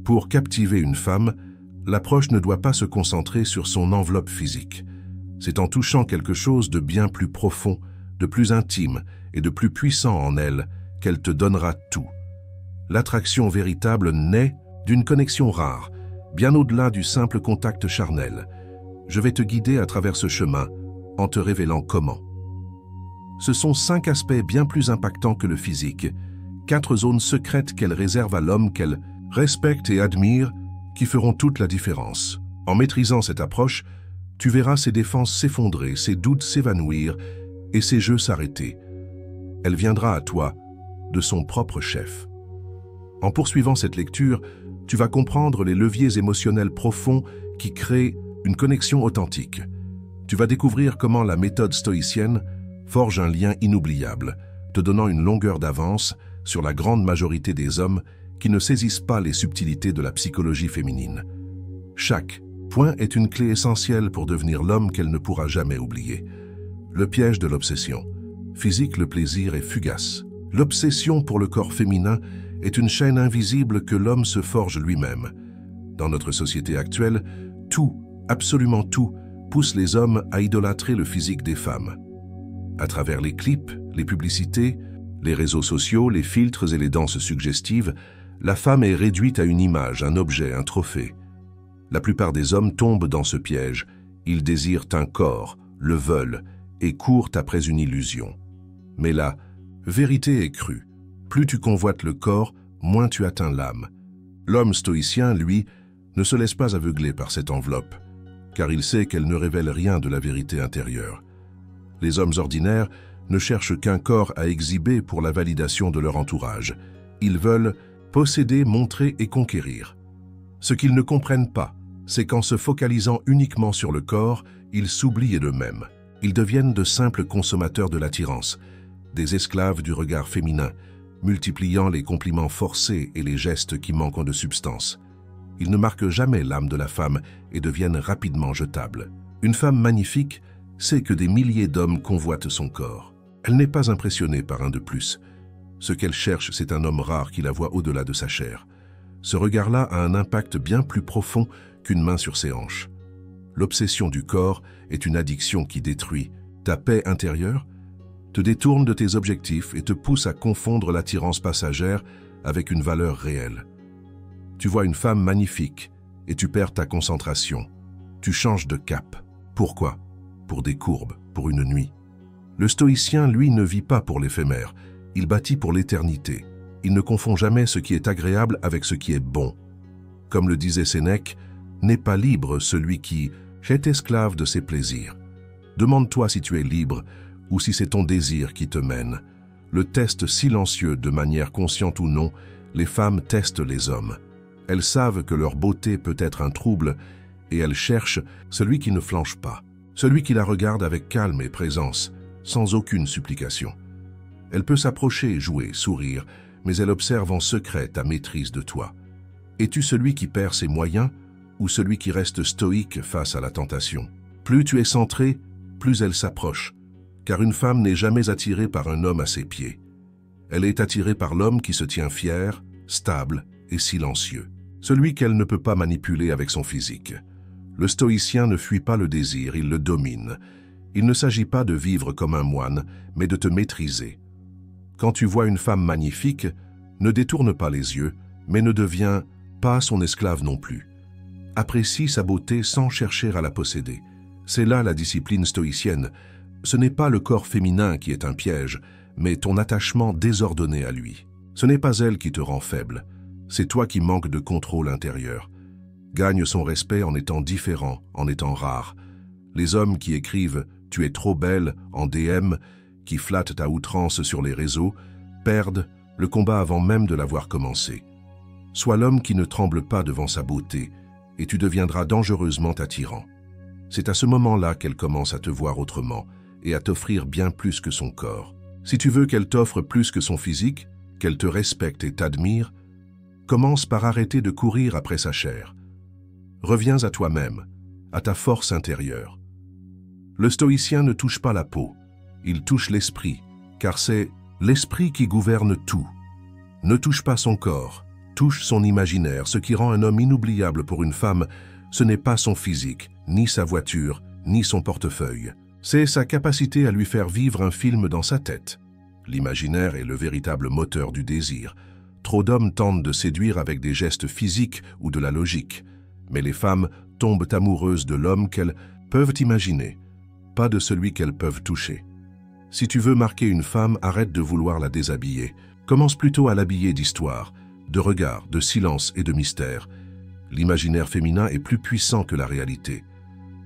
Pour captiver une femme, l'approche ne doit pas se concentrer sur son enveloppe physique. C'est en touchant quelque chose de bien plus profond, de plus intime et de plus puissant en elle qu'elle te donnera tout. L'attraction véritable naît d'une connexion rare, bien au-delà du simple contact charnel. Je vais te guider à travers ce chemin en te révélant comment. Ce sont 5 aspects bien plus impactants que le physique, 4 zones secrètes qu'elle réserve à l'homme qu'elle respecte et admire, qui feront toute la différence. En maîtrisant cette approche, tu verras ses défenses s'effondrer, ses doutes s'évanouir et ses jeux s'arrêter. Elle viendra à toi de son propre chef. En poursuivant cette lecture, tu vas comprendre les leviers émotionnels profonds qui créent une connexion authentique. Tu vas découvrir comment la méthode stoïcienne forge un lien inoubliable, te donnant une longueur d'avance sur la grande majorité des hommes qui ne saisissent pas les subtilités de la psychologie féminine. Chaque point est une clé essentielle pour devenir l'homme qu'elle ne pourra jamais oublier. Le piège de l'obsession. Physique, le plaisir est fugace. L'obsession pour le corps féminin est une chaîne invisible que l'homme se forge lui-même. Dans notre société actuelle, tout, absolument tout, pousse les hommes à idolâtrer le physique des femmes. À travers les clips, les publicités, les réseaux sociaux, les filtres et les danses suggestives, la femme est réduite à une image, un objet, un trophée. La plupart des hommes tombent dans ce piège. Ils désirent un corps, le veulent et courent après une illusion. Mais la vérité est crue. Plus tu convoites le corps, moins tu atteins l'âme. L'homme stoïcien, lui, ne se laisse pas aveugler par cette enveloppe, car il sait qu'elle ne révèle rien de la vérité intérieure. Les hommes ordinaires ne cherchent qu'un corps à exhiber pour la validation de leur entourage. Ils veulent posséder, montrer et conquérir. Ce qu'ils ne comprennent pas, c'est qu'en se focalisant uniquement sur le corps, ils s'oublient d'eux-mêmes. Ils deviennent de simples consommateurs de l'attirance, des esclaves du regard féminin, multipliant les compliments forcés et les gestes qui manquent de substance. Ils ne marquent jamais l'âme de la femme et deviennent rapidement jetables. Une femme magnifique sait que des milliers d'hommes convoitent son corps. Elle n'est pas impressionnée par un de plus. Ce qu'elle cherche, c'est un homme rare qui la voit au-delà de sa chair. Ce regard-là a un impact bien plus profond qu'une main sur ses hanches. L'obsession du corps est une addiction qui détruit ta paix intérieure, te détourne de tes objectifs et te pousse à confondre l'attirance passagère avec une valeur réelle. Tu vois une femme magnifique et tu perds ta concentration. Tu changes de cap. Pourquoi? Pour des courbes, pour une nuit. Le stoïcien, lui, ne vit pas pour l'éphémère. Il bâtit pour l'éternité. Il ne confond jamais ce qui est agréable avec ce qui est bon. Comme le disait Sénèque, n'est pas libre celui qui est esclave de ses plaisirs. Demande-toi si tu es libre ou si c'est ton désir qui te mène. Le test silencieux, de manière consciente ou non, les femmes testent les hommes. Elles savent que leur beauté peut être un trouble et elles cherchent celui qui ne flanche pas, celui qui la regarde avec calme et présence, sans aucune supplication. Elle peut s'approcher, jouer, sourire, mais elle observe en secret ta maîtrise de toi. Es-tu celui qui perd ses moyens ou celui qui reste stoïque face à la tentation? Plus tu es centré, plus elle s'approche, car une femme n'est jamais attirée par un homme à ses pieds. Elle est attirée par l'homme qui se tient fier, stable et silencieux, celui qu'elle ne peut pas manipuler avec son physique. Le stoïcien ne fuit pas le désir, il le domine. Il ne s'agit pas de vivre comme un moine, mais de te maîtriser. Quand tu vois une femme magnifique, ne détourne pas les yeux, mais ne deviens pas son esclave non plus. Apprécie sa beauté sans chercher à la posséder. C'est là la discipline stoïcienne. Ce n'est pas le corps féminin qui est un piège, mais ton attachement désordonné à lui. Ce n'est pas elle qui te rend faible, c'est toi qui manques de contrôle intérieur. Gagne son respect en étant différent, en étant rare. Les hommes qui écrivent « tu es trop belle » en DM, qui flattent à outrance sur les réseaux, perdent le combat avant même de l'avoir commencé. Sois l'homme qui ne tremble pas devant sa beauté, et tu deviendras dangereusement attirant. C'est à ce moment-là qu'elle commence à te voir autrement et à t'offrir bien plus que son corps. Si tu veux qu'elle t'offre plus que son physique, qu'elle te respecte et t'admire, commence par arrêter de courir après sa chair. Reviens à toi-même, à ta force intérieure. Le stoïcien ne touche pas la peau, il touche l'esprit, car c'est l'esprit qui gouverne tout. Ne touche pas son corps, touche son imaginaire. Ce qui rend un homme inoubliable pour une femme, ce n'est pas son physique, ni sa voiture, ni son portefeuille. C'est sa capacité à lui faire vivre un film dans sa tête. L'imaginaire est le véritable moteur du désir. Trop d'hommes tentent de séduire avec des gestes physiques ou de la logique. Mais les femmes tombent amoureuses de l'homme qu'elles peuvent imaginer, pas de celui qu'elles peuvent toucher. Si tu veux marquer une femme, arrête de vouloir la déshabiller. Commence plutôt à l'habiller d'histoire, de regard, de silence et de mystère. L'imaginaire féminin est plus puissant que la réalité.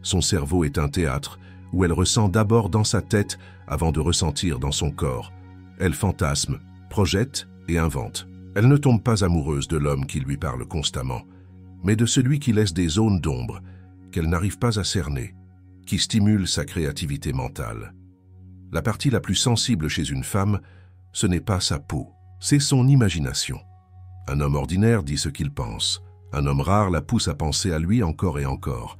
Son cerveau est un théâtre où elle ressent d'abord dans sa tête avant de ressentir dans son corps. Elle fantasme, projette et invente. Elle ne tombe pas amoureuse de l'homme qui lui parle constamment, mais de celui qui laisse des zones d'ombre qu'elle n'arrive pas à cerner, qui stimule sa créativité mentale. La partie la plus sensible chez une femme, ce n'est pas sa peau, c'est son imagination. Un homme ordinaire dit ce qu'il pense. Un homme rare la pousse à penser à lui encore et encore.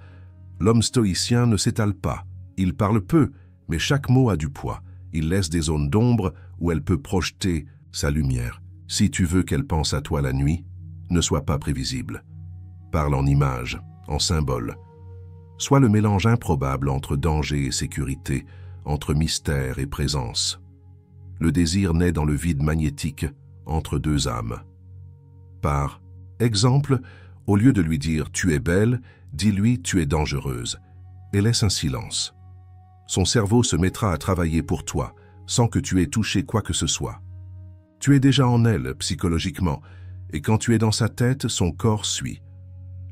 L'homme stoïcien ne s'étale pas. Il parle peu, mais chaque mot a du poids. Il laisse des zones d'ombre où elle peut projeter sa lumière. Si tu veux qu'elle pense à toi la nuit, ne sois pas prévisible. Parle en images, en symboles. Sois le mélange improbable entre danger et sécurité, entre mystère et présence. Le désir naît dans le vide magnétique entre deux âmes. Par exemple, au lieu de lui dire « tu es belle », dis-lui « tu es dangereuse » et laisse un silence. Son cerveau se mettra à travailler pour toi, sans que tu aies touché quoi que ce soit. Tu es déjà en elle, psychologiquement, et quand tu es dans sa tête, son corps suit.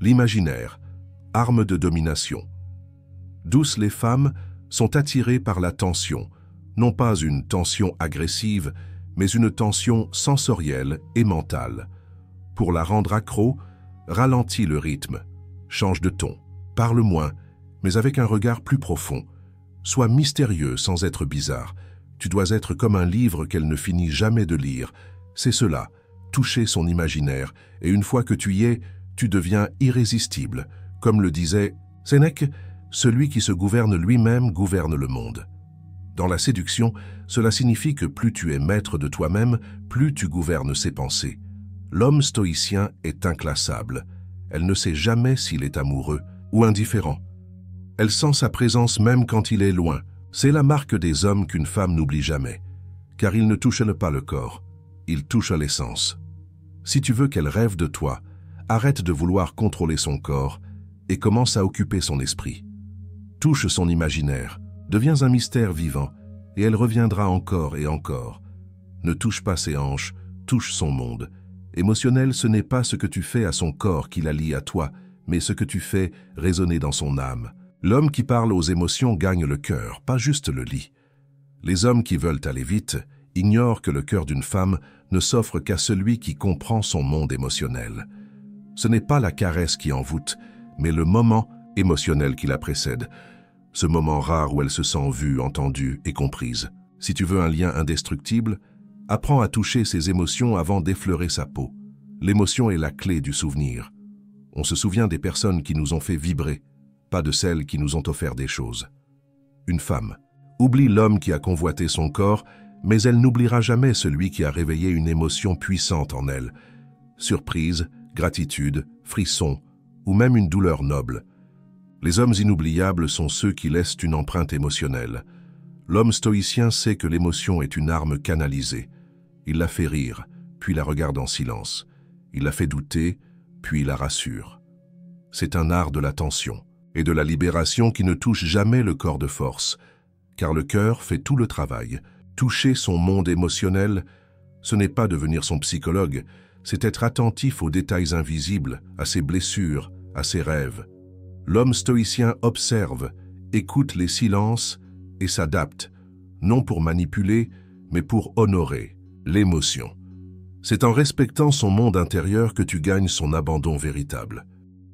L'imaginaire, arme de domination. Douces les femmes sont attirées par la tension, non pas une tension agressive, mais une tension sensorielle et mentale. Pour la rendre accro, ralentis le rythme, change de ton, parle moins, mais avec un regard plus profond. Sois mystérieux sans être bizarre. Tu dois être comme un livre qu'elle ne finit jamais de lire. C'est cela, toucher son imaginaire, et une fois que tu y es, tu deviens irrésistible. Comme le disait Sénèque, celui qui se gouverne lui-même gouverne le monde. Dans la séduction, cela signifie que plus tu es maître de toi-même, plus tu gouvernes ses pensées. L'homme stoïcien est inclassable. Elle ne sait jamais s'il est amoureux ou indifférent. Elle sent sa présence même quand il est loin. C'est la marque des hommes qu'une femme n'oublie jamais, car ils ne touchent pas le corps, ils touchent à l'essence. Si tu veux qu'elle rêve de toi, arrête de vouloir contrôler son corps et commence à occuper son esprit. Touche son imaginaire, deviens un mystère vivant, et elle reviendra encore et encore. Ne touche pas ses hanches, touche son monde. Émotionnel, ce n'est pas ce que tu fais à son corps qui la lie à toi, mais ce que tu fais résonner dans son âme. L'homme qui parle aux émotions gagne le cœur, pas juste le lit. Les hommes qui veulent aller vite ignorent que le cœur d'une femme ne s'offre qu'à celui qui comprend son monde émotionnel. Ce n'est pas la caresse qui envoûte, mais le moment émotionnel qui la précède. Ce moment rare où elle se sent vue, entendue et comprise. Si tu veux un lien indestructible, apprends à toucher ses émotions avant d'effleurer sa peau. L'émotion est la clé du souvenir. On se souvient des personnes qui nous ont fait vibrer, pas de celles qui nous ont offert des choses. Une femme oublie l'homme qui a convoité son corps, mais elle n'oubliera jamais celui qui a réveillé une émotion puissante en elle. Surprise, gratitude, frisson, ou même une douleur noble. Les hommes inoubliables sont ceux qui laissent une empreinte émotionnelle. L'homme stoïcien sait que l'émotion est une arme canalisée. Il la fait rire, puis la regarde en silence. Il la fait douter, puis la rassure. C'est un art de l'attention et de la libération qui ne touche jamais le corps de force, car le cœur fait tout le travail. Toucher son monde émotionnel, ce n'est pas devenir son psychologue, c'est être attentif aux détails invisibles, à ses blessures, à ses rêves. L'homme stoïcien observe, écoute les silences et s'adapte, non pour manipuler, mais pour honorer l'émotion. C'est en respectant son monde intérieur que tu gagnes son abandon véritable.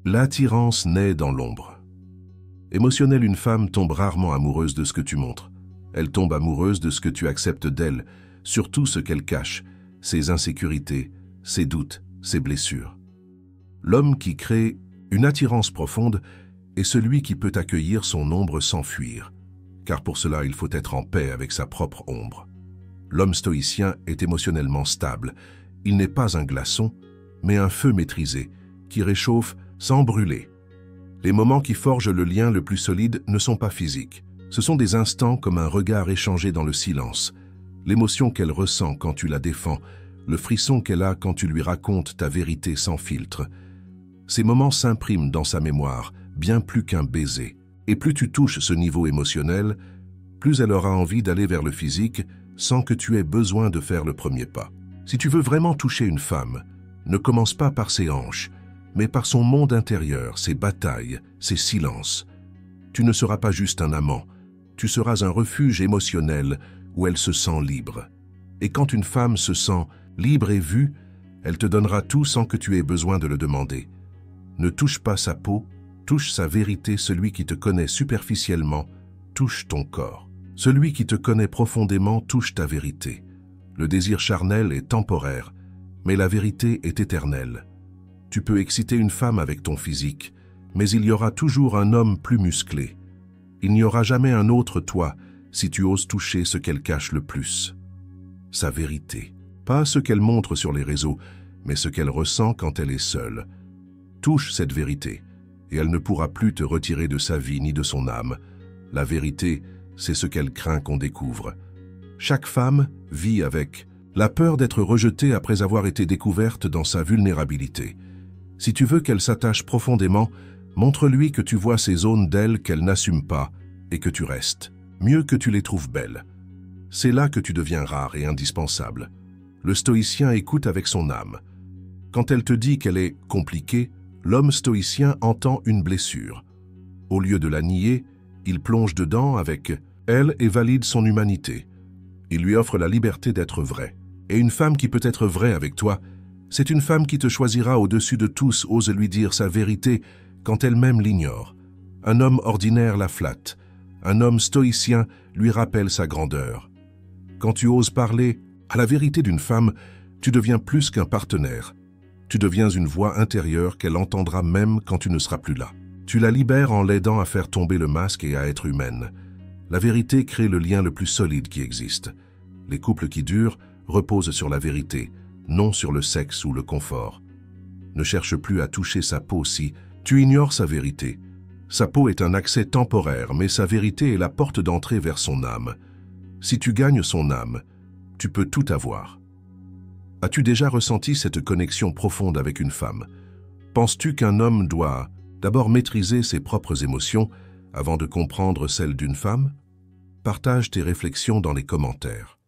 L'attirance naît dans l'ombre. Émotionnelle, une femme tombe rarement amoureuse de ce que tu montres. Elle tombe amoureuse de ce que tu acceptes d'elle, surtout ce qu'elle cache, ses insécurités, ses doutes, ses blessures. L'homme qui crée une attirance profonde est celui qui peut accueillir son ombre sans fuir, car pour cela il faut être en paix avec sa propre ombre. L'homme stoïcien est émotionnellement stable. Il n'est pas un glaçon, mais un feu maîtrisé, qui réchauffe sans brûler. Les moments qui forgent le lien le plus solide ne sont pas physiques. Ce sont des instants comme un regard échangé dans le silence, l'émotion qu'elle ressent quand tu la défends, le frisson qu'elle a quand tu lui racontes ta vérité sans filtre. Ces moments s'impriment dans sa mémoire, bien plus qu'un baiser. Et plus tu touches ce niveau émotionnel, plus elle aura envie d'aller vers le physique sans que tu aies besoin de faire le premier pas. Si tu veux vraiment toucher une femme, ne commence pas par ses hanches, mais par son monde intérieur, ses batailles, ses silences. Tu ne seras pas juste un amant, tu seras un refuge émotionnel où elle se sent libre. Et quand une femme se sent libre et vue, elle te donnera tout sans que tu aies besoin de le demander. Ne touche pas sa peau, touche sa vérité. Celui qui te connaît superficiellement touche ton corps. Celui qui te connaît profondément touche ta vérité. Le désir charnel est temporaire, mais la vérité est éternelle. Tu peux exciter une femme avec ton physique, mais il y aura toujours un homme plus musclé. Il n'y aura jamais un autre toi si tu oses toucher ce qu'elle cache le plus. Sa vérité. Pas ce qu'elle montre sur les réseaux, mais ce qu'elle ressent quand elle est seule. Touche cette vérité, et elle ne pourra plus te retirer de sa vie ni de son âme. La vérité, c'est ce qu'elle craint qu'on découvre. Chaque femme vit avec la peur d'être rejetée après avoir été découverte dans sa vulnérabilité. Si tu veux qu'elle s'attache profondément, montre-lui que tu vois ces zones d'elle qu'elle n'assume pas et que tu restes. Mieux que tu les trouves belles. C'est là que tu deviens rare et indispensable. Le stoïcien écoute avec son âme. Quand elle te dit qu'elle est compliquée, l'homme stoïcien entend une blessure. Au lieu de la nier, il plonge dedans avec elle et valide son humanité. Il lui offre la liberté d'être vraie. Et une femme qui peut être vraie avec toi, c'est une femme qui te choisira au-dessus de tous, ose lui dire sa vérité quand elle-même l'ignore. Un homme ordinaire la flatte. Un homme stoïcien lui rappelle sa grandeur. Quand tu oses parler à la vérité d'une femme, tu deviens plus qu'un partenaire. Tu deviens une voix intérieure qu'elle entendra même quand tu ne seras plus là. Tu la libères en l'aidant à faire tomber le masque et à être humaine. La vérité crée le lien le plus solide qui existe. Les couples qui durent reposent sur la vérité, non sur le sexe ou le confort. Ne cherche plus à toucher sa peau si tu ignores sa vérité. Sa peau est un accès temporaire, mais sa vérité est la porte d'entrée vers son âme. Si tu gagnes son âme, tu peux tout avoir. As-tu déjà ressenti cette connexion profonde avec une femme? Penses-tu qu'un homme doit d'abord maîtriser ses propres émotions avant de comprendre celles d'une femme? Partage tes réflexions dans les commentaires.